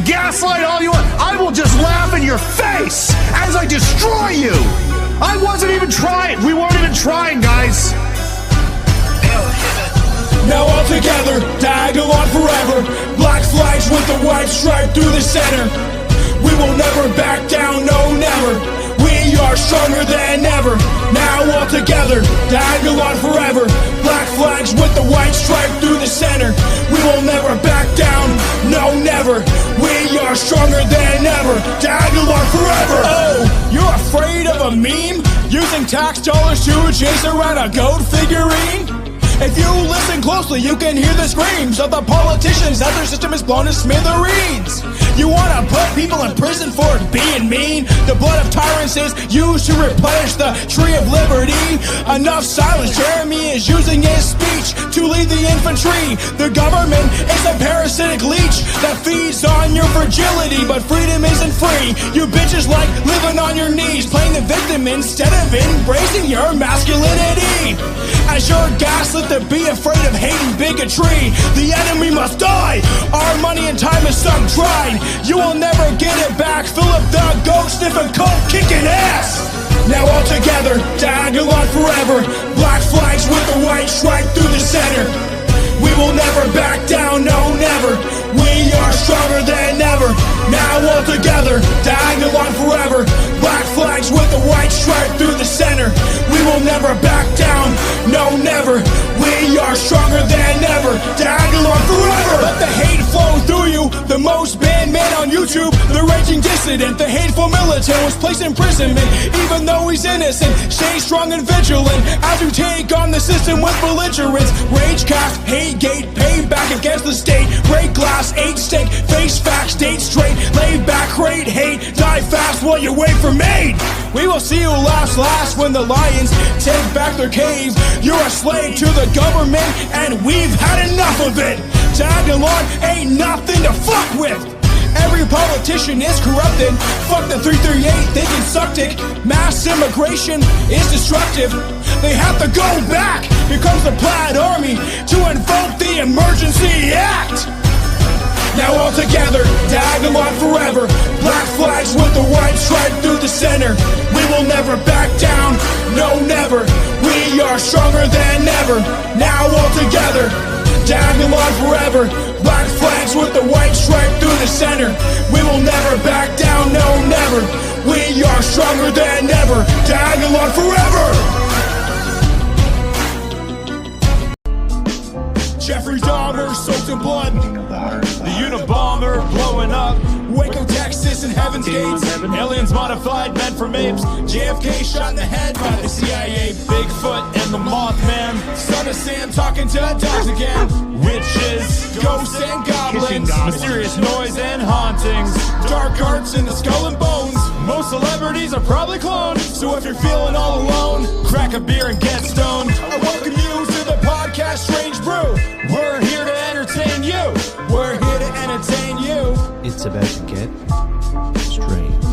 Gaslight all you want. I will just laugh in your face as I destroy you. I wasn't even trying. We weren't even trying, guys. Now all together, diagonal on forever. Black flags with the white stripe through the center. We will never back down, no never. We are stronger than ever. Now all together, diagonal on forever. Black flags with the white stripe through the center. We will never back down, no never. We are stronger than ever. Diagonal on forever. Oh, you're afraid of a meme? Using tax dollars to chase around a goat figurine? If you listen closely, you can hear the screams of the politicians that their system is blown to smithereens. You wanna put people in prison for being mean? The blood of tyrants is used to replenish the tree of liberty. Enough silence, Jeremy is using his speech to lead the infantry. The government is a parasitic leech that feeds on your fragility, but freedom isn't free. You bitches like living on your knees, playing the victim instead of embracing your masculinity. As you're gaslit to be afraid of hate and bigotry, the enemy must die. Our money and time is sucked dry. You will never get it back. Philip the goat sniffing coke, kicking ass. Now all together, diagonal on forever. Black flags with the white stripe through the center. We will never back down, no never. We are stronger than ever. Now all together, diagonal on forever. Black flags with the white stripe through the center. We will never back down, no never. We are stronger than ever. Diagonal on forever. Let the hate flow through you. The most banned man on YouTube, the raging dissident, the hateful militant was placed in imprisonment, even though he's innocent. Stay strong and vigilant as you take on the system with belligerence. Rage cast, hate gate, pay back against the state. Break glass, ate steak, face facts, date straight. Lay back, create hate, die fast while you wait for maid. We will see who laughs last when the lions take back their cave. You're a slave to the government and we've had enough of it. Diagonal ain't nothing to fuck with. Every politician is corrupted. Fuck the 338, they can suck dick. Mass immigration is destructive. They have to go back. Here comes the Plaid Army to invoke the Emergency Act. Now all together, diagonal on forever. Black flags with the white stripe through the center. We will never back down, no never. We are stronger than ever. Now all together, diagonal on forever. Black flags with the white stripe through the center. We will never back down, no never. We are stronger than ever. Diagonal on forever. Jeffrey Dahmer soaked in blood. The Unabomber blowing up. Waco, Texas and Heaven's Gates. Aliens modified, meant for apes. JFK shot in the head by the CIA. Bigfoot and the Mothman. Son of Sam talking to dogs again. Witches, ghosts and goblins. Mysterious noise and hauntings. Dark arts in the skull and bones. Most celebrities are probably cloned. So if you're feeling all alone, crack a beer and get stoned. I welcome you to the podcast Strange Brew. We're here to entertain you. We're here to It's about to get strange.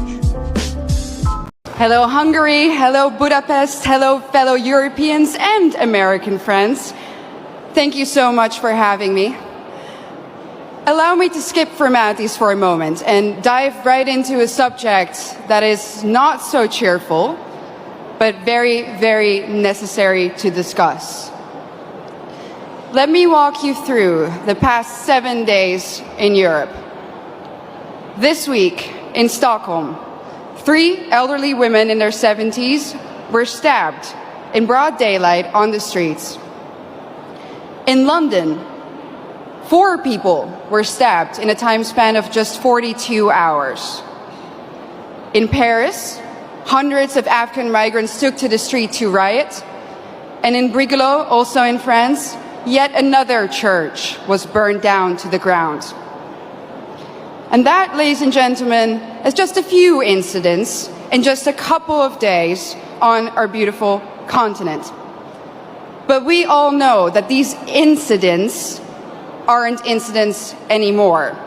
Hello Hungary, hello Budapest, hello fellow Europeans and American friends. Thank you so much for having me. Allow me to skip formalities for a moment and dive right into a subject that is not so cheerful, but very, very necessary to discuss. Let me walk you through the past 7 days in Europe. This week in Stockholm, 3 elderly women in their 70s were stabbed in broad daylight on the streets. In London, 4 people were stabbed in a time span of just 42 hours. In Paris, hundreds of African migrants took to the street to riot. And in Brigalow, also in France, yet another church was burned down to the ground. And that, ladies and gentlemen, is just a few incidents in just a couple of days on our beautiful continent. But we all know that these incidents aren't incidents anymore.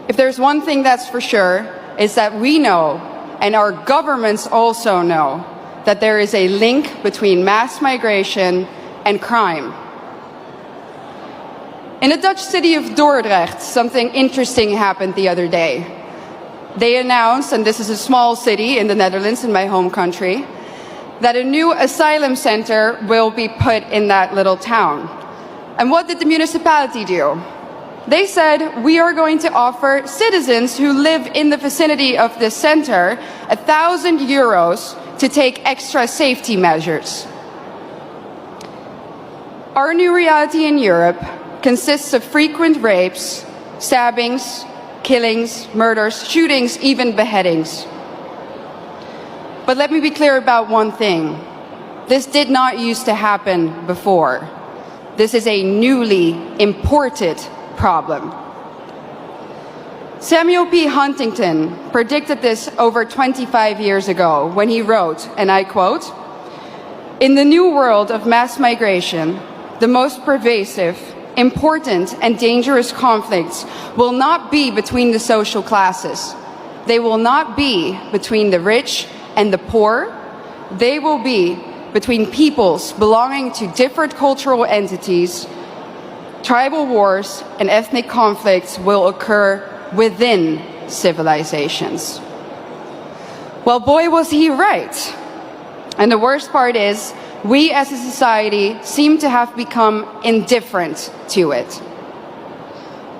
If there's one thing that's for sure, is that we know, and our governments also know, that there is a link between mass migration and crime. In the Dutch city of Dordrecht, something interesting happened the other day. They announced, and this is a small city in the Netherlands, in my home country, that a new asylum center will be put in that little town. And what did the municipality do? They said, we are going to offer citizens who live in the vicinity of this center 1,000 euros to take extra safety measures. Our new reality in Europe consists of frequent rapes, stabbings, killings, murders, shootings, even beheadings. But let me be clear about one thing. This did not used to happen before. This is a newly imported problem. Samuel P. Huntington predicted this over 25 years ago when he wrote, and I quote, "In the new world of mass migration, the most pervasive, important and dangerous conflicts will not be between the social classes. They will not be between the rich and the poor. They will be between peoples belonging to different cultural entities. Tribal wars and ethnic conflicts will occur within civilizations." Well, boy, was he right. And the worst part is, we as a society seem to have become indifferent to it.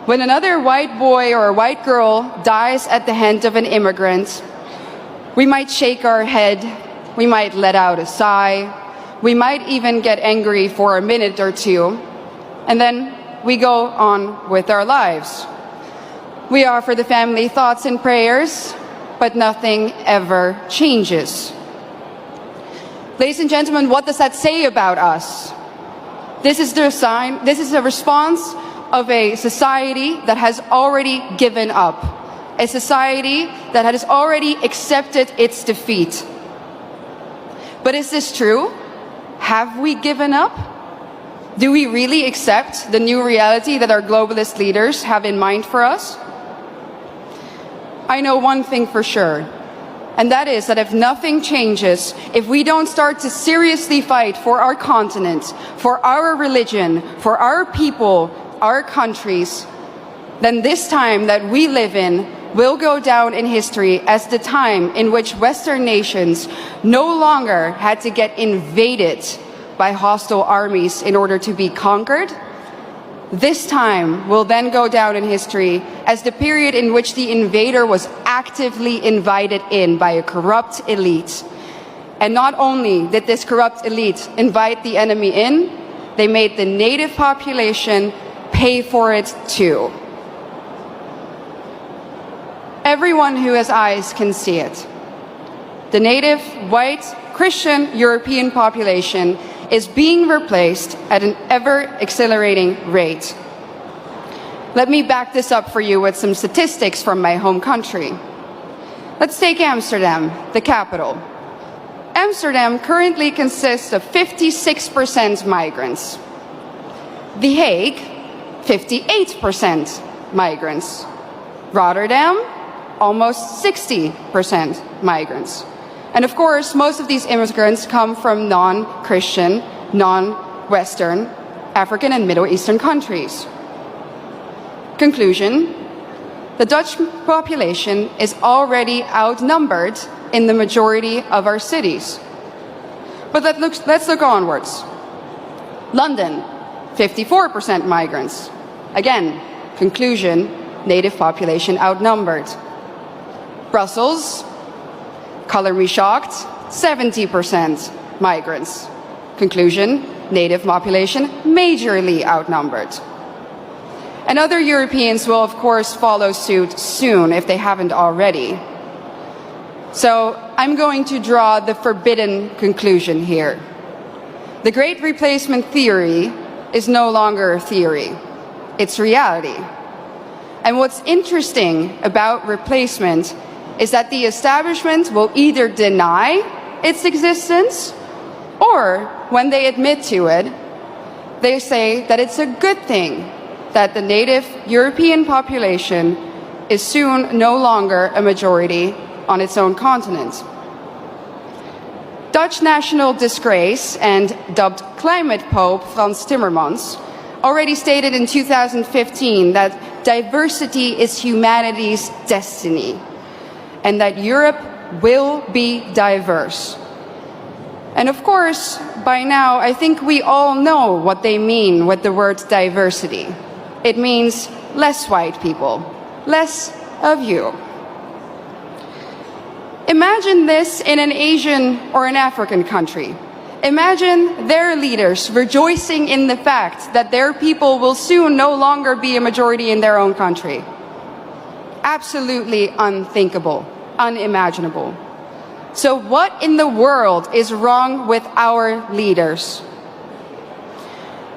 When another white boy or a white girl dies at the hand of an immigrant, we might shake our head, we might let out a sigh, we might even get angry for a minute or two, and then we go on with our lives. We offer the family thoughts and prayers, but nothing ever changes. Ladies and gentlemen, what does that say about us? This is the sign, this is a response of a society that has already given up. A society that has already accepted its defeat. But is this true? Have we given up? Do we really accept the new reality that our globalist leaders have in mind for us? I know one thing for sure, and that is that if nothing changes, if we don't start to seriously fight for our continent, for our religion, for our people, our countries, then this time that we live in will go down in history as the time in which Western nations no longer had to get invaded by hostile armies in order to be conquered. This time will then go down in history as the period in which the invader was actively invited in by a corrupt elite. And not only did this corrupt elite invite the enemy in, they made the native population pay for it too. Everyone who has eyes can see it. The native, white, Christian European population is being replaced at an ever-accelerating rate. Let me back this up for you with some statistics from my home country. Let's take Amsterdam, the capital. Amsterdam currently consists of 56% migrants. The Hague, 58% migrants. Rotterdam, almost 60% migrants. And of course, most of these immigrants come from non-Christian, non-Western, African and Middle Eastern countries. Conclusion: the Dutch population is already outnumbered in the majority of our cities. But let's look onwards. London, 54% migrants. Again, conclusion, native population outnumbered. Brussels, color me shocked, 70% migrants. Conclusion, native population majorly outnumbered. And other Europeans will, of course, follow suit soon if they haven't already. So I'm going to draw the forbidden conclusion here. The Great Replacement theory is no longer a theory. It's reality. And what's interesting about replacement is that the establishment will either deny its existence, or when they admit to it, they say that it's a good thing that the native European population is soon no longer a majority on its own continent. Dutch national disgrace and dubbed climate pope Frans Timmermans already stated in 2015 that diversity is humanity's destiny and that Europe will be diverse. And of course, by now, I think we all know what they mean with the word diversity. It means less white people, less of you. Imagine this in an Asian or an African country. Imagine their leaders rejoicing in the fact that their people will soon no longer be a majority in their own country. Absolutely unthinkable, unimaginable. So what in the world is wrong with our leaders?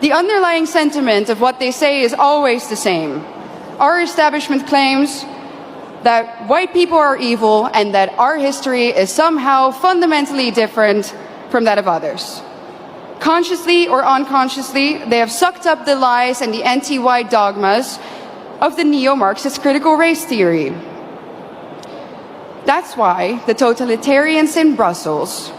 The underlying sentiment of what they say is always the same. Our establishment claims that white people are evil and that our history is somehow fundamentally different from that of others. Consciously or unconsciously, they have sucked up the lies and the anti-white dogmas of the neo-Marxist critical race theory. That's why the totalitarians in Brussels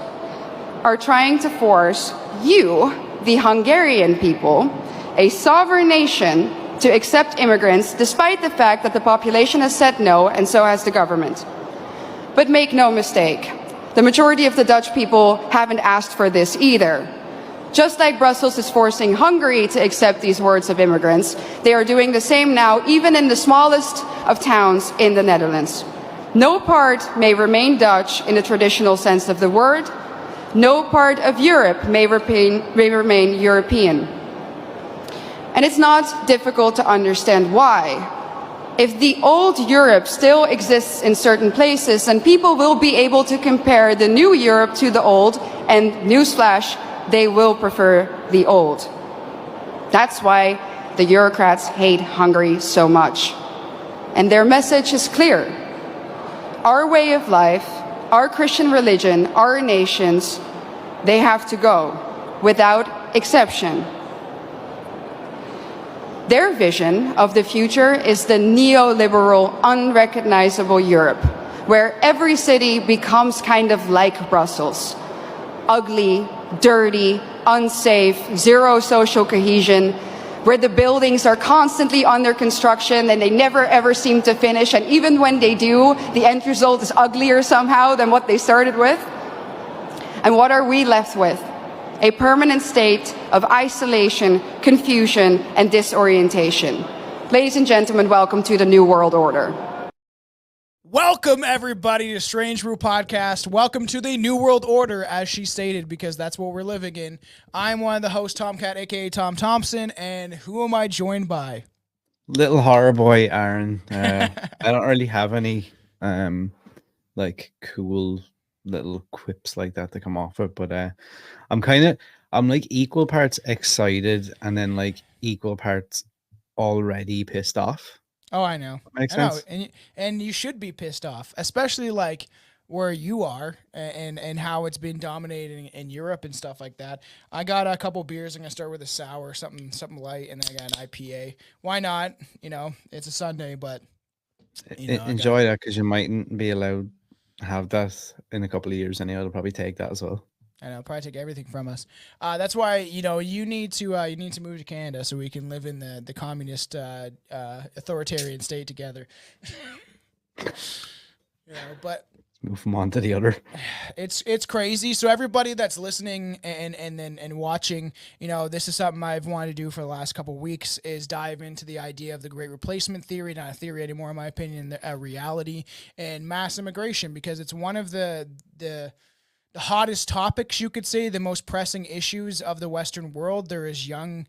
are trying to force you, the Hungarian people, a sovereign nation, to accept immigrants despite the fact that the population has said no, and so has the government. But make no mistake, the majority of the Dutch people haven't asked for this either. Just like Brussels is forcing Hungary to accept these hordes of immigrants, they are doing the same now, even in the smallest of towns in the Netherlands. No part may remain Dutch in the traditional sense of the word. No part of Europe may remain European. And it's not difficult to understand why. If the old Europe still exists in certain places, then people will be able to compare the new Europe to the old, and newsflash, they will prefer the old. That's why the Eurocrats hate Hungary so much. And their message is clear. Our way of life, our Christian religion, our nations, they have to go, without exception. Their vision of the future is the neoliberal, unrecognizable Europe, where every city becomes kind of like Brussels. Ugly, dirty, unsafe, zero social cohesion, where the buildings are constantly under construction and they never ever seem to finish, and even when they do, the end result is uglier somehow than what they started with. And what are we left with? A permanent state of isolation, confusion, and disorientation. Ladies and gentlemen, welcome to the New World Order. Welcome, everybody, to Strange Brew Podcast. Welcome to the New World Order, as she stated, because that's what we're living in. I'm one of the hosts, Tomcat, a.k.a. Tom Thompson, and who am I joined by? Little horror boy, Aaron. I don't really have any, like, cool little quips like that to come off it, but I'm like equal parts excited and then like equal parts already pissed off. Oh, I know. That makes sense. And you should be pissed off, especially like where you are and how it's been dominating in Europe and stuff like that. I got a couple beers. I'm gonna start with a sour, something light, and then I got an IPA. Why not? You know, it's a Sunday, but You know, I Enjoy that, because you mightn't be allowed to have that in a couple of years anyway. They'll probably take that as well. I know, probably take everything from us. That's why, you know, you need to move to Canada so we can live in the communist authoritarian state together. You know, but Move from one to the other. it's crazy. So everybody that's listening and watching, you know, this is something I've wanted to do for the last couple of weeks, is dive into the idea of the Great Replacement theory, not a theory anymore, in my opinion, a reality, and mass immigration, because it's one of the hottest topics, you could say, the most pressing issues of the Western world. There is young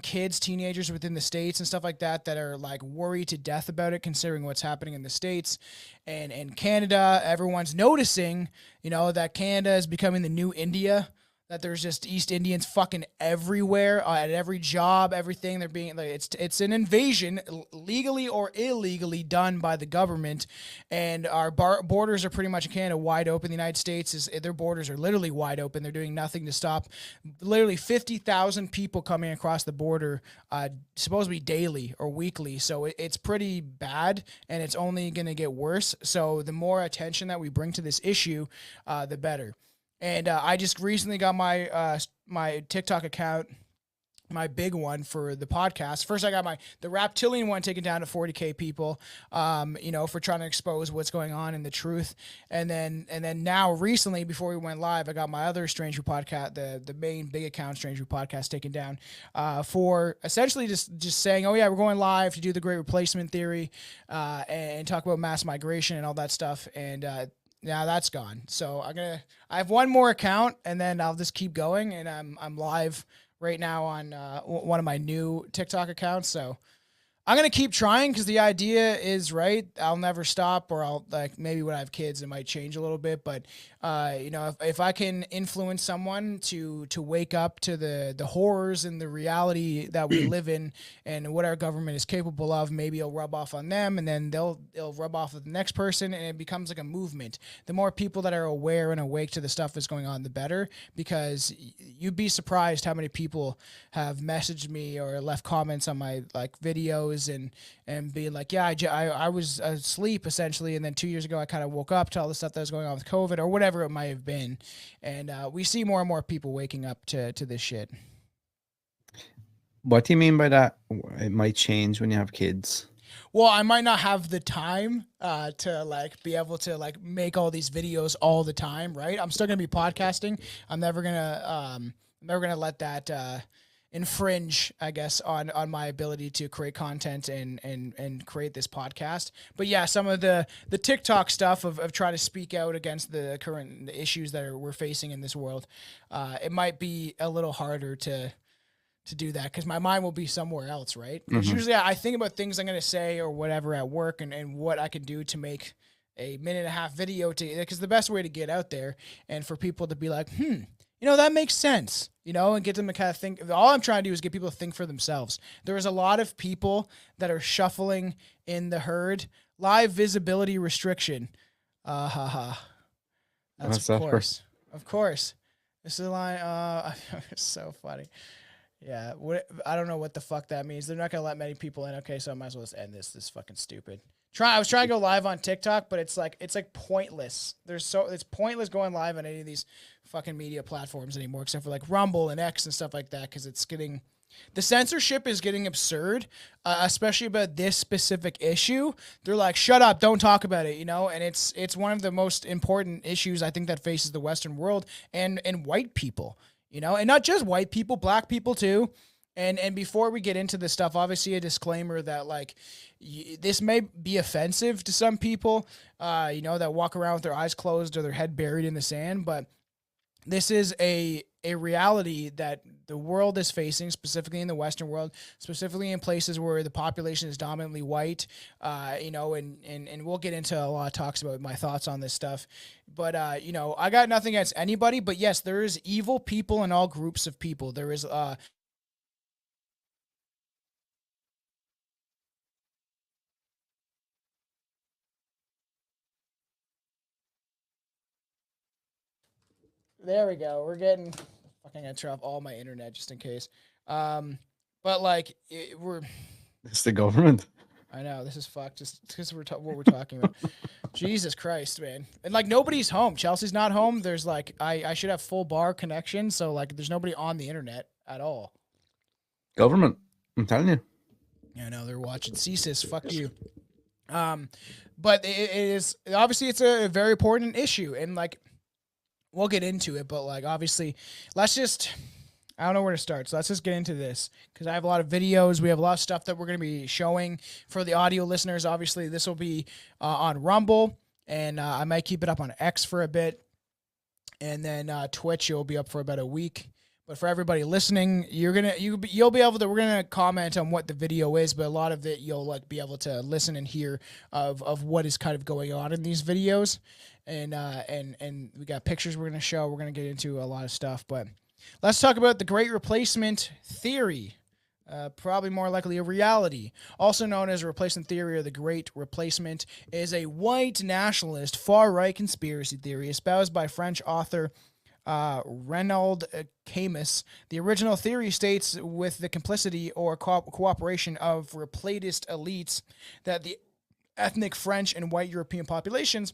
kids, teenagers within the States and stuff like that are like worried to death about it, considering what's happening in the States and Canada. Everyone's noticing, you know, that Canada is becoming the new India, that there's just East Indians fucking everywhere, at every job, everything. They're being like, it's an invasion, legally or illegally, done by the government, and our borders are pretty much in Canada wide open. The United States their borders are literally wide open. They're doing nothing to stop literally 50,000 people coming across the border, supposedly daily or weekly. So it's pretty bad, and it's only going to get worse. So the more attention that we bring to this issue, the better. And I just recently got my my TikTok account, my big one for the podcast. First, I got the Raptilian one taken down to 40K people, you know, for trying to expose what's going on and the truth. And then now recently, before we went live, I got my other Strange Brew podcast, the main big account Strange Brew podcast, taken down for essentially just saying, oh yeah, we're going live to do the Great Replacement theory and talk about mass migration and all that stuff. And now that's gone. So I have one more account, and then I'll just keep going. And I'm live right now on one of my new TikTok accounts. So I'm going to keep trying, because the idea is right. I'll never stop, or I'll, like, maybe when I have kids, it might change a little bit. But, you know, if I can influence someone to wake up to the horrors and the reality that we live in and what our government is capable of, maybe it'll rub off on them, and then it'll rub off with the next person, and it becomes like a movement. The more people that are aware and awake to the stuff that's going on, the better, because you'd be surprised how many people have messaged me or left comments on my, like, videos, and being like, yeah, I was asleep essentially, and then 2 years ago I kind of woke up to all the stuff that was going on with COVID or whatever it might have been, and we see more and more people waking up to this shit. What do you mean by that? It might change when you have kids. Well, I might not have the time to, like, be able to, like, make all these videos all the time, right? I'm still gonna be podcasting. I'm never gonna let that infringe, I guess, on my ability to create content and create this podcast. But yeah, some of the TikTok stuff of trying to speak out against the current issues that we're facing in this world, it might be a little harder to do that, because my mind will be somewhere else, right? Because usually I think about things I'm going to say or whatever at work, and what I can do to make a 1.5-minute video, because the best way to get out there and for people to be like, you know, that makes sense, you know, and get them to kind of think. All I'm trying to do is get people to think for themselves. There is a lot of people that are shuffling in the herd. Live visibility restriction. That's of course. Of course. This is a line. It's so funny. Yeah. I don't know what the fuck that means. They're not going to let many people in. Okay, so I might as well just end this. This is fucking stupid. I was trying to go live on TikTok, but it's like pointless. It's pointless going live on any of these fucking media platforms anymore, except for like Rumble and X and stuff like that, because the censorship is getting absurd, especially about this specific issue. They're like, shut up, don't talk about it, you know? And it's one of the most important issues I think that faces the Western world and white people, you know? And not just white people, black people too. And before we get into this stuff, obviously a disclaimer that, like, this may be offensive to some people, you know, that walk around with their eyes closed or their head buried in the sand. But this is a reality that the world is facing, specifically in the Western world, specifically in places where the population is dominantly white, you know, and we'll get into a lot of talks about my thoughts on this stuff. But, you know, I got nothing against anybody, but yes, there is evil people in all groups of people. There is, there we go. We're getting fucking gonna turn off all my internet just in case. But like we're It's the government. I know this is fucked. Just because what we're talking about. Jesus Christ, man! And like nobody's home. Chelsea's not home. There's like I should have full bar connection, so like there's nobody on the internet at all. Government, I'm telling you. Yeah, no, they're watching CSIS. Fuck you. But it is obviously it's a very important issue, and like we'll get into it. But like obviously, I don't know where to start, so let's just get into this because I have a lot of videos. We have a lot of stuff that we're going to be showing for the audio listeners. Obviously, this will be on Rumble, and I might keep it up on X for a bit, and then Twitch will be up for about a week. But for everybody listening, you'll be able to. We're gonna comment on what the video is, but a lot of it you'll like be able to listen and hear of what is kind of going on in these videos, and we got pictures we're gonna show. We're gonna get into a lot of stuff, but. Let's talk about the Great Replacement Theory, probably more likely a reality. Also known as a replacement theory or the Great Replacement, is a white nationalist far-right conspiracy theory espoused by French author Reynaud Camus. The original theory states, with the complicity or cooperation of replatist elites, that the ethnic French and white European populations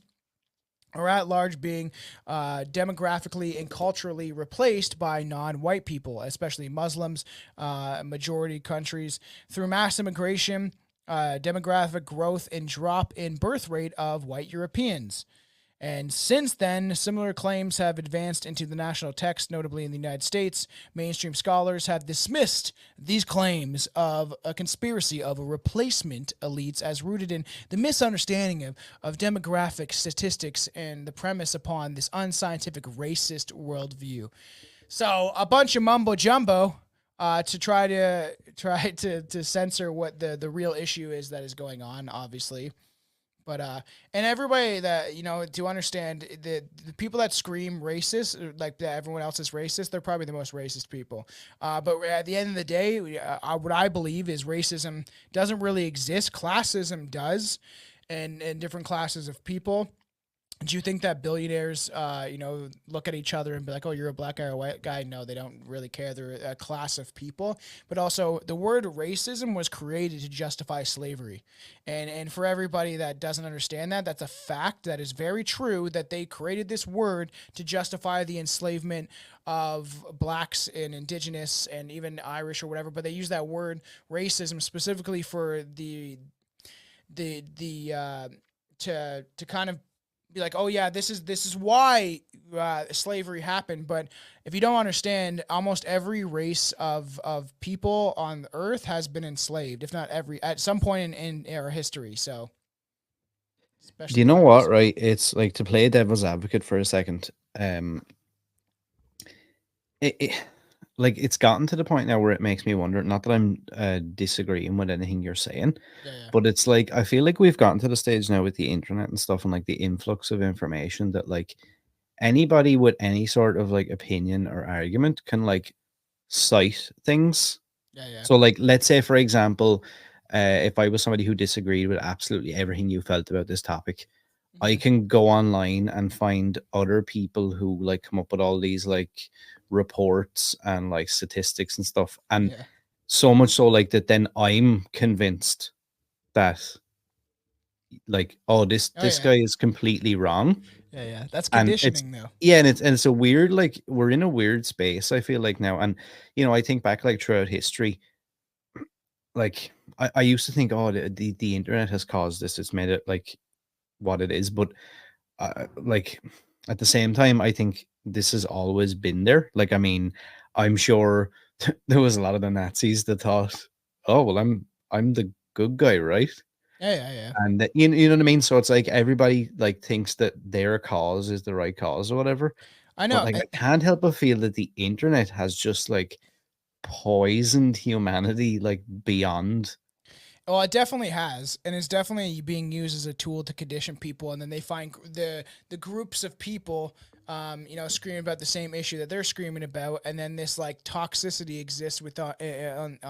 are at large being demographically and culturally replaced by non-white people, especially Muslims, majority countries, through mass immigration, demographic growth, and drop in birth rate of white Europeans. And since then, similar claims have advanced into the national text, notably in the United States. Mainstream scholars have dismissed these claims of a conspiracy of a replacement elites as rooted in the misunderstanding of demographic statistics and the premise upon this unscientific racist worldview. So a bunch of mumbo jumbo to try to censor what the real issue is that is going on, obviously. But and everybody that to understand the people that scream racist, like that everyone else is racist, they're probably the most racist people. But at the end of the day, what I believe is racism doesn't really exist. Classism does, and different classes of people. Do you think that billionaires, look at each other and be like, "Oh, you're a black guy or a white guy"? No, they don't really care. They're a class of people. But also, the word racism was created to justify slavery, and for everybody that doesn't understand that, that's a fact that is very true. That they created this word to justify the enslavement of blacks and indigenous and even Irish or whatever. But they use that word racism specifically for to kind of be like, oh yeah, this is why slavery happened. But if you don't understand, almost every race of people on the earth has been enslaved, if not every, at some point in our history. So, do you know what? Right, it's like, to play devil's advocate for a second. It's gotten to the point now where it makes me wonder, not that I'm disagreeing with anything you're saying, but it's like, I feel like we've gotten to the stage now with the internet and stuff and like the influx of information that like anybody with any sort of like opinion or argument can like cite things. So like, let's say, for example, if I was somebody who disagreed with absolutely everything you felt about this topic, I can go online and find other people who like come up with all these like reports and like statistics and stuff, and so much so like that then I'm convinced that like, oh, this guy is completely wrong. That's conditioning though. And it's a weird, like, we're in a weird space, I feel like, now. And I think back like throughout history, like I used to think, oh, the internet has caused this, it's made it like what it is, but like at the same time, I think this has always been there. Like, I mean, I'm sure there was a lot of the Nazis that thought, oh, well, I'm the good guy, right? Yeah. And that, you know what I mean? So it's like everybody like thinks that their cause is the right cause or whatever. I know. But, like, I can't help but feel that the internet has just like poisoned humanity like beyond. Well, it definitely has, and it's definitely being used as a tool to condition people, and then they find the groups of people, screaming about the same issue that they're screaming about, and then this like toxicity exists with on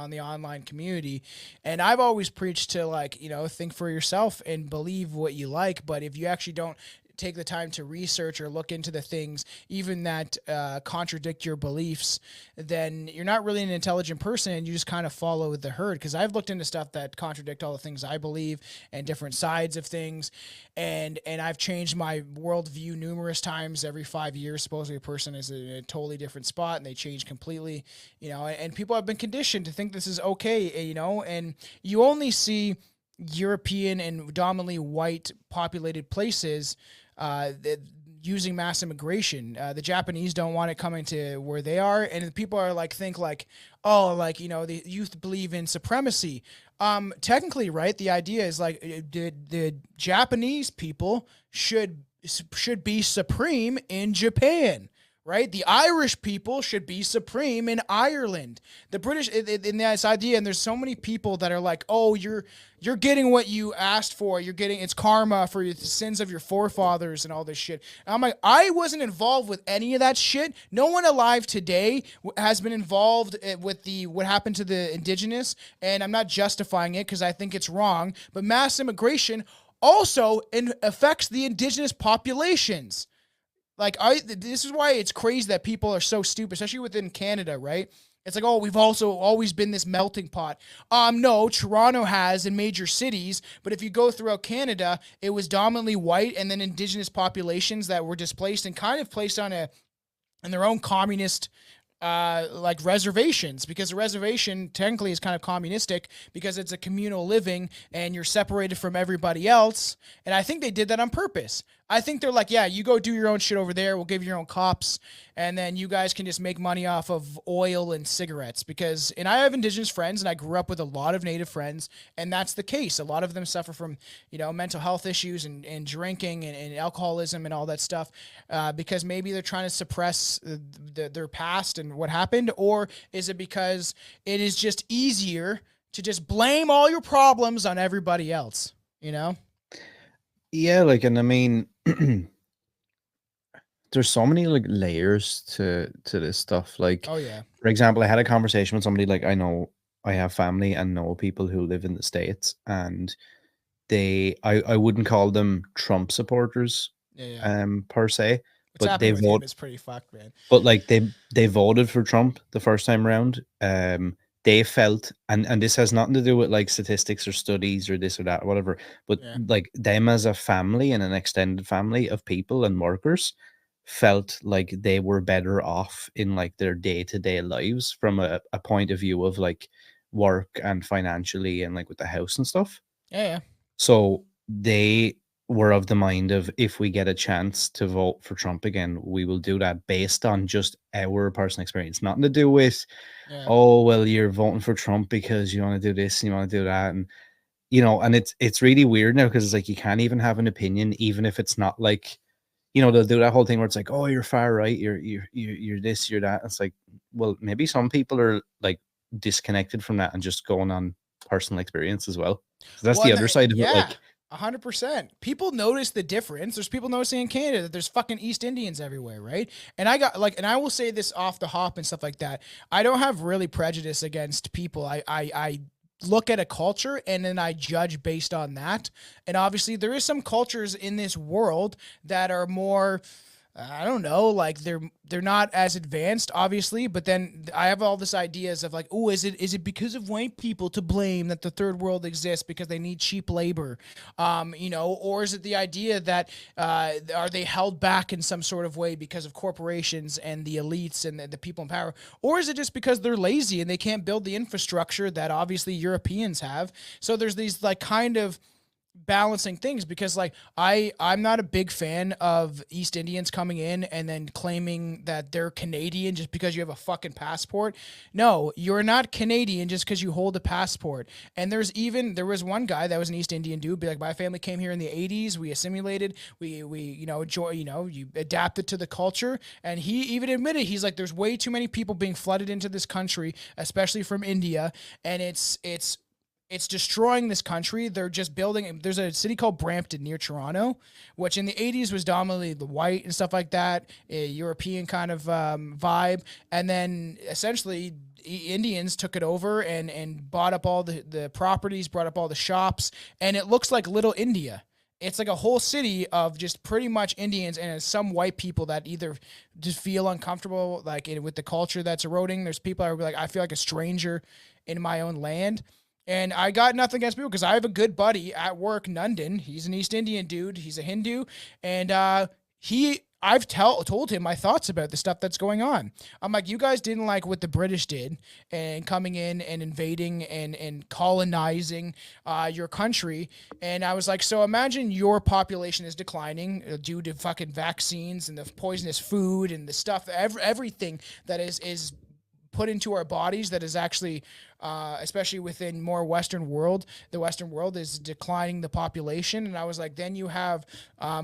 the online community. And I've always preached to, like, think for yourself and believe what you like, but if you actually don't take the time to research or look into the things, even that contradict your beliefs, then you're not really an intelligent person, and you just kind of follow the herd. Because I've looked into stuff that contradict all the things I believe and different sides of things, and I've changed my worldview numerous times. Every 5 years, supposedly a person is in a totally different spot, and they change completely, you know. And people have been conditioned to think this is okay, you know. And you only see European and dominantly white populated places using mass immigration. The Japanese don't want it coming to where they are, and people are like, think like, oh, like, you know, the youth believe in supremacy. Technically, right, the idea is like the Japanese people should be supreme in Japan. Right? The Irish people should be supreme in Ireland. The British, in this idea, and there's so many people that are like, oh, you're getting what you asked for. You're getting, it's karma for the sins of your forefathers and all this shit. And I'm like, I wasn't involved with any of that shit. No one alive today has been involved with what happened to the indigenous, and I'm not justifying it because I think it's wrong, but mass immigration also affects the indigenous populations. Like, this is why it's crazy that people are so stupid, especially within Canada, right? It's like, oh, we've also always been this melting pot. No, Toronto has in major cities, but if you go throughout Canada, it was dominantly white and then indigenous populations that were displaced and kind of placed on in their own communist like reservations, because a reservation technically is kind of communistic because it's a communal living and you're separated from everybody else. And I think they did that on purpose. I think they're like, yeah, you go do your own shit over there. We'll give you your own cops. And then you guys can just make money off of oil and cigarettes. And I have indigenous friends, and I grew up with a lot of native friends. And that's the case. A lot of them suffer from, you know, mental health issues and drinking and alcoholism and all that stuff, because maybe they're trying to suppress their past and what happened. Or is it because it is just easier to just blame all your problems on everybody else, you know? Yeah, like, and I mean, there's so many like layers to this stuff. Like, Oh, yeah. for example, I had a conversation with somebody, like, I know I have family and know people who live in the States, and I wouldn't call them Trump supporters, Yeah. per se, What's but they happening with him vote, is pretty fucked, man. but like they voted for Trump the first time around. They felt, and this has nothing to do with like statistics or studies or this or that or whatever, but Yeah. like them as a family and an extended family of people and workers felt like they were better off in like their day-to-day lives from a point of view of like work and financially and like with the house and stuff. Yeah. So they were of the mind of, if we get a chance to vote for Trump again, we will do that based on just our personal experience. Nothing to do with, Yeah. oh, well, you're voting for Trump because you want to do this and you want to do that. And, you know, and it's really weird now because it's like you can't even have an opinion, even if it's not like, you know, they'll do that whole thing where it's like, oh, you're far right, you're this, you're that. It's like, well, maybe some people are like disconnected from that and just going on personal experience as well. So that's Well, the and other side of it. yeah, Like, 100%. People notice the difference. There's people noticing in Canada that there's fucking East Indians everywhere, right? And I will say this off the hop and stuff like that. I don't have really prejudice against people. I look at a culture and then I judge based on that. And obviously there is some cultures in this world that are more, I don't know, like they're not as advanced, obviously, but then I have all this ideas of like, oh, is it because of white people to blame that the third world exists because they need cheap labor, you know, or is it the idea that are they held back in some sort of way because of corporations and the elites and the people in power, or is it just because they're lazy and they can't build the infrastructure that obviously Europeans have? So there's these like kind of balancing things, because like I'm not a big fan of East Indians coming in and then claiming that they're Canadian just because you have a fucking passport. No, you're not Canadian just because you hold a passport. And there was one guy that was an East Indian dude, be like, my family came here in the 80s, we assimilated, we you know, you adapted to the culture. And he even admitted, he's like, there's way too many people being flooded into this country, especially from India, and it's destroying this country. They're just building. There's a city called Brampton near Toronto, which in the 80s was dominantly the white and stuff like that, a European kind of vibe. And then essentially Indians took it over and bought up all the properties, brought up all the shops, and it looks like Little India it's like a whole city of just pretty much Indians and some white people that either just feel uncomfortable like with the culture that's eroding. There's people that are like, I feel like a stranger in my own land. And I got nothing against people because I have a good buddy at work, Nandan. He's an East Indian dude. He's a Hindu. And I've told him my thoughts about the stuff that's going on. I'm like, you guys didn't like what the British did and coming in and invading and colonizing your country. And I was like, so imagine your population is declining due to fucking vaccines and the poisonous food and the stuff, everything that is put into our bodies that is actually, especially within more Western world, the Western world is declining the population. And I was like, then you have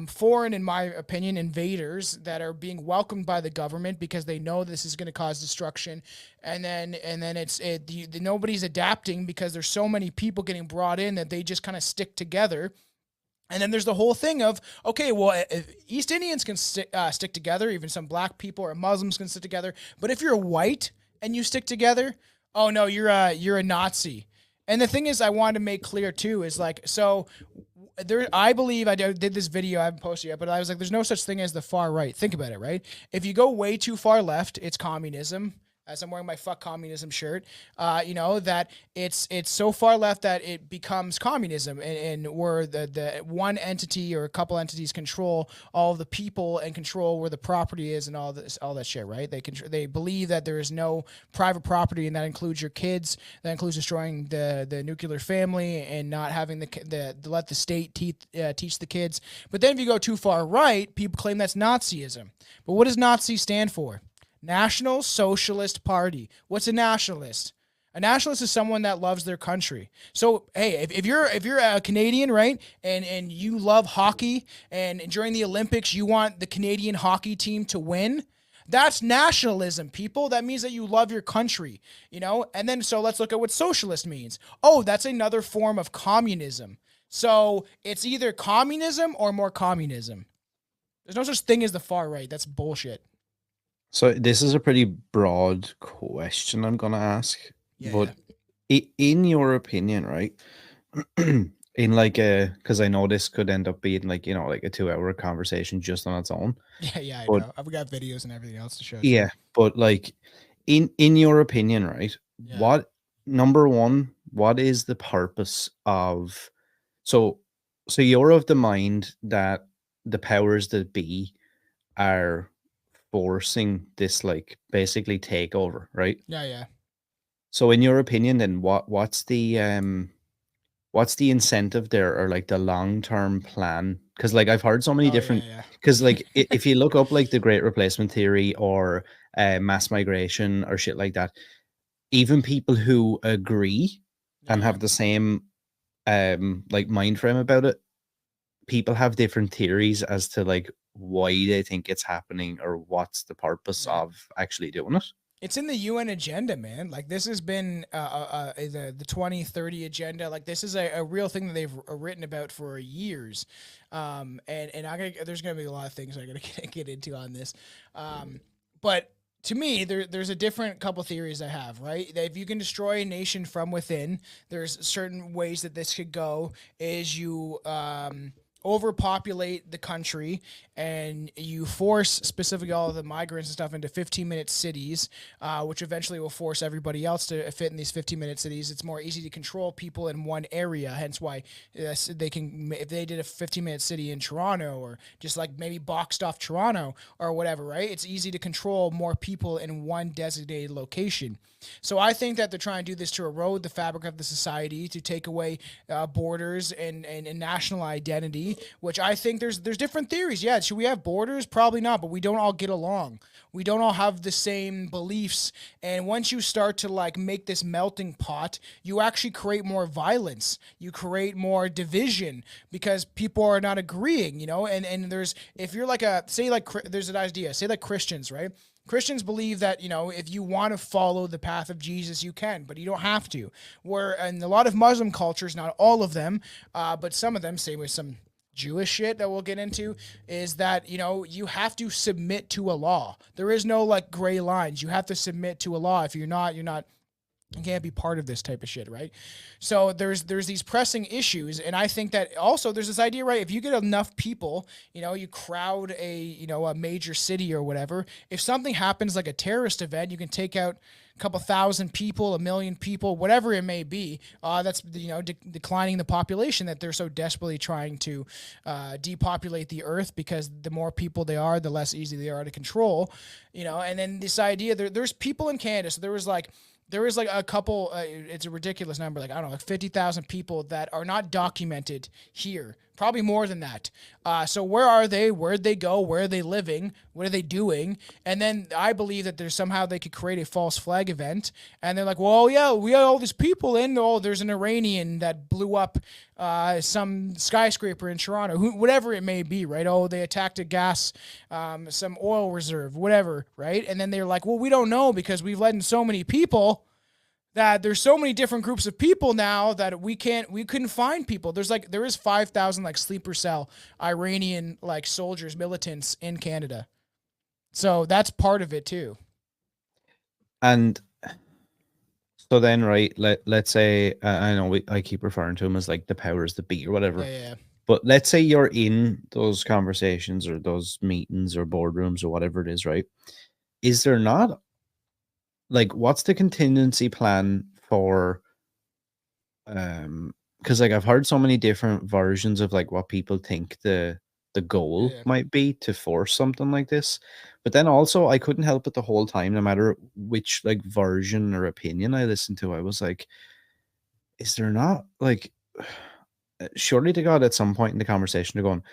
foreign, in my opinion, invaders that are being welcomed by the government because they know this is going to cause destruction. And then nobody's adapting because there's so many people getting brought in that they just kind of stick together. And then there's the whole thing of, okay, well, East Indians can stick together, even some black people or Muslims can stick together. But if you're white and you stick together, oh no, you're a Nazi. And the thing is, I wanted to make clear too, is like, so there, I believe I did this video, I haven't posted yet, but I was like, there's no such thing as the far right. Think about it, right? If you go way too far left, it's communism. As I'm wearing my fuck communism shirt, that it's so far left that it becomes communism, and where the one entity or a couple entities control all of the people and control where the property is and all that shit, right? They believe that there is no private property, and that includes your kids, that includes destroying the nuclear family and not having the let the state teach the kids. But then if you go too far right, people claim that's Nazism. But what does Nazi stand for? National Socialist Party. What's a nationalist? A nationalist is someone that loves their country. So, hey, if you're a Canadian, right, and you love hockey, and during the Olympics you want the Canadian hockey team to win, that's nationalism, people. That means that you love your country, And then so let's look at what socialist means. Oh, that's another form of communism. So it's either communism or more communism. There's no such thing as the far right. That's bullshit. So this is a pretty broad question I'm gonna ask, but in your opinion, right? In like because I know this could end up being like like a 2-hour conversation just on its own. I know. I've got videos and everything else to show. Yeah, but like in your opinion, right? Yeah. What number one? What is the purpose of? So you're of the mind that the powers that be are forcing this like basically takeover, right? Yeah. So in your opinion, then what's the incentive there, or like the long-term plan? Because like I've heard so many different, because like if you look up like the Great Replacement Theory or mass migration or shit like that, even people who agree and have the same like mind frame about it, people have different theories as to like why they think it's happening or what's the purpose of actually doing it. It's in the UN agenda, man. Like this has been the 2030 agenda. Like this is a real thing that they've written about for years. And there's gonna be a lot of things I'm gonna get into on this. But to me, there's a different couple theories I have, right? That if you can destroy a nation from within, there's certain ways that this could go. Is you overpopulate the country and you force specifically all of the migrants and stuff into 15-minute cities, which eventually will force everybody else to fit in these 15-minute cities. It's more easy to control people in one area, hence why they can, if they did a 15-minute city in Toronto or just like maybe boxed off Toronto or whatever, right? It's easy to control more people in one designated location. So I think that they're trying to do this to erode the fabric of the society, to take away borders and national identity, which I think there's different theories. Yeah, should we have borders? Probably not, but we don't all get along. We don't all have the same beliefs. And once you start to like make this melting pot, you actually create more violence. You create more division because people are not agreeing, and there's, if you're like there's an idea, say like Christians, right? Christians believe that, if you want to follow the path of Jesus, you can, but you don't have to. Where in a lot of Muslim cultures, not all of them, but some of them, say with some Jewish shit that we'll get into, is that, you have to submit to a law. There is no like gray lines. You have to submit to a law. If you're not, You can't be part of this type of shit, right? So there's these pressing issues, and I think that also there's this idea, right? If you get enough people, you crowd a major city or whatever. If something happens like a terrorist event, you can take out a couple thousand people, 1 million people, whatever it may be. That's declining the population that they're so desperately trying to depopulate the earth, because the more people they are, the less easy they are to control. And then this idea there's people in Canada. So there was like a couple, it's a ridiculous number, like, I don't know, like 50,000 people that are not documented here. Probably more than that. So where are they? Where'd they go? Where are they living? What are they doing? And then I believe that somehow they could create a false flag event. And they're like, well, yeah, we got all these people in. Oh, there's an Iranian that blew up some skyscraper in Toronto, whatever it may be, right? Oh, they attacked a gas, some oil reserve, whatever, right? And then they're like, well, we don't know because we've let in so many people that there's so many different groups of people now that we couldn't find people. There is 5,000 like sleeper cell Iranian like soldiers, militants in Canada. So that's part of it too. And so then, right, let's say, I know I keep referring to them as like the powers that be or whatever. Yeah. But let's say you're in those conversations or those meetings or boardrooms or whatever it is, right? Is there not, like, what's the contingency plan for, because like I've heard so many different versions of like what people think the goal might be to force something like this. But then also I couldn't help it the whole time, no matter which like version or opinion I listened to, I was like, is there not like, surely to God at some point in the conversation they're going,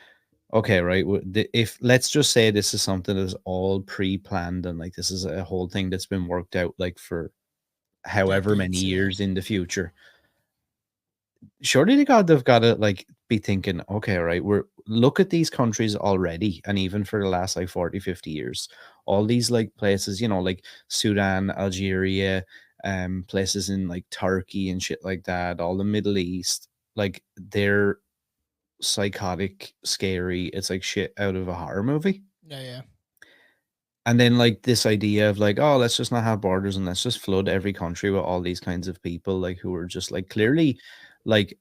okay, right, if let's just say this is something that's all pre-planned and like this is a whole thing that's been worked out like for however many years in the future, surely to God they've got to like be thinking, okay, right, look at these countries already, and even for the last like 40, 50 years, all these like places, like Sudan, Algeria, places in like Turkey and shit like that, all the Middle East, like they're psychotic, scary. It's like shit out of a horror movie. Yeah. And then like this idea of like, oh, let's just not have borders and let's just flood every country with all these kinds of people like who are just like clearly like,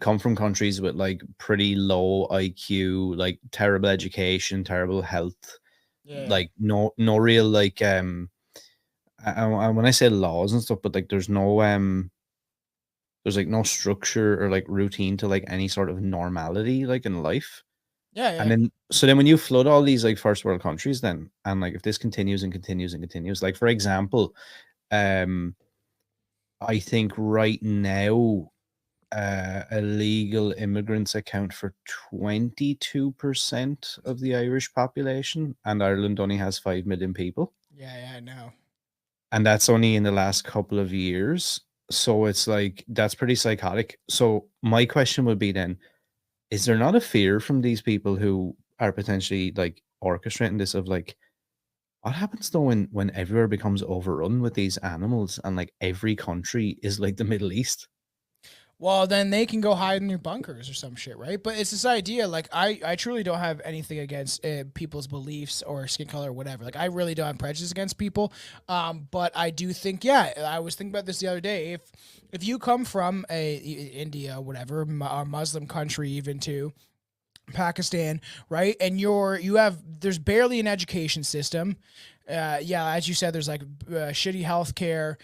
come from countries with like pretty low IQ, like terrible education, terrible health, like no real like when I say laws and stuff, but like there's no there's no structure or like routine to like any sort of normality like in life. Yeah. And then when you flood all these like first world countries, then, and like if this continues and continues and continues, like for example, I think right now illegal immigrants account for 22% of the Irish population, and Ireland only has 5 million people. Yeah, I know. And that's only in the last couple of years. So it's like, that's pretty psychotic. So my question would be then, is there not a fear from these people who are potentially like orchestrating this of like, what happens though when everywhere becomes overrun with these animals and like every country is like the Middle East? Well, then they can go hide in their bunkers or some shit, right? But it's this idea, like, I truly don't have anything against people's beliefs or skin color or whatever. Like, I really don't have prejudice against people. But I do think, I was thinking about this the other day. If you come from India, whatever, a Muslim country even too, Pakistan, right? And there's barely an education system. As you said, there's like shitty healthcare.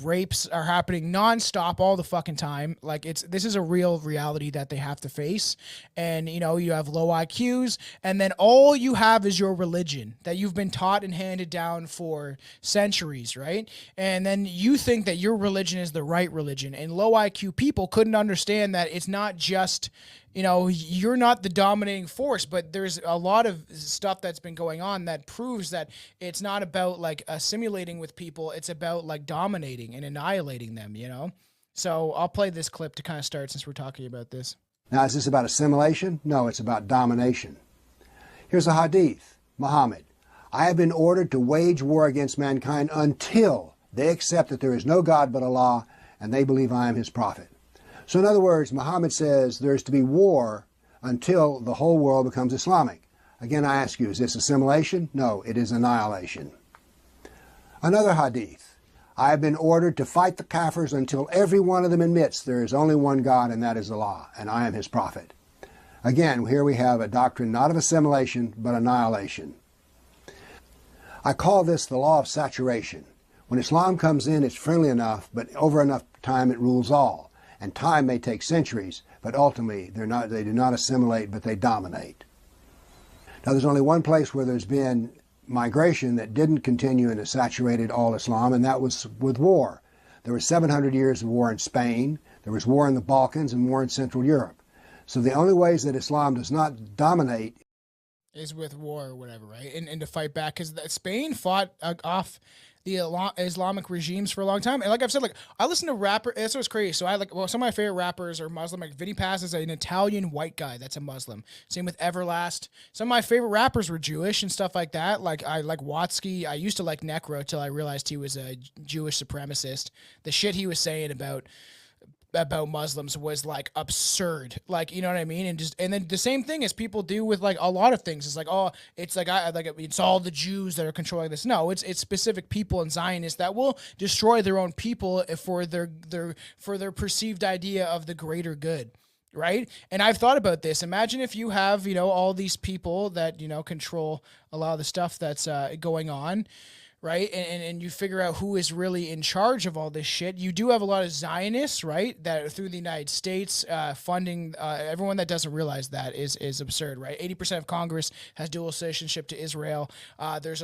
Rapes are happening nonstop all the fucking time. Like this is a real reality that they have to face. And you have low IQs, and then all you have is your religion that you've been taught and handed down for centuries, right? And then you think that your religion is the right religion, and low IQ people couldn't understand that it's not just, you're not the dominating force, but there's a lot of stuff that's been going on that proves that it's not about like assimilating with people. It's about like dominating and annihilating them, So I'll play this clip to kind of start since we're talking about this. Now, is this about assimilation? No, it's about domination. Here's a hadith. Muhammad, I have been ordered to wage war against mankind until they accept that there is no God but Allah and they believe I am his prophet. So in other words, Muhammad says there's to be war until the whole world becomes Islamic. Again, I ask you, is this assimilation? No, it is annihilation. Another hadith. I have been ordered to fight the Kafirs until every one of them admits there is only one God, and that is Allah, and I am his prophet. Again, here we have a doctrine not of assimilation, but annihilation. I call this the law of saturation. When Islam comes in, it's friendly enough, but over enough time it rules all. And time may take centuries, but ultimately they do not assimilate, but they dominate. Now, there's only one place where there's been migration that didn't continue and has saturated all Islam, and that was with war. There were 700 years of war in Spain, there was war in the Balkans, and war in Central Europe. So the only ways that Islam does not dominate is with war or whatever, right? And to fight back, because Spain fought off the Islamic regimes for a long time. And like I've said, like I listen to rappers. That's what's crazy. So some of my favorite rappers are Muslim. Like Vinny Paz is an Italian white guy that's a Muslim. Same with Everlast. Some of my favorite rappers were Jewish and stuff like that. Like I like Watsky. I used to like Necro till I realized he was a Jewish supremacist. The shit he was saying about Muslims was like absurd, like, you know what I mean? And then the same thing as people do with like a lot of things. It's like, oh, it's like it's all the Jews that are controlling this. No, it's specific people and Zionists that will destroy their own people for their perceived idea of the greater good. Right. And I've thought about this. Imagine if you have, all these people that, control a lot of the stuff that's going on. Right. And you figure out who is really in charge of all this shit. You do have a lot of Zionists, right, that are through the United States funding. Everyone that doesn't realize that is absurd. Right. 80% of Congress has dual citizenship to Israel. There's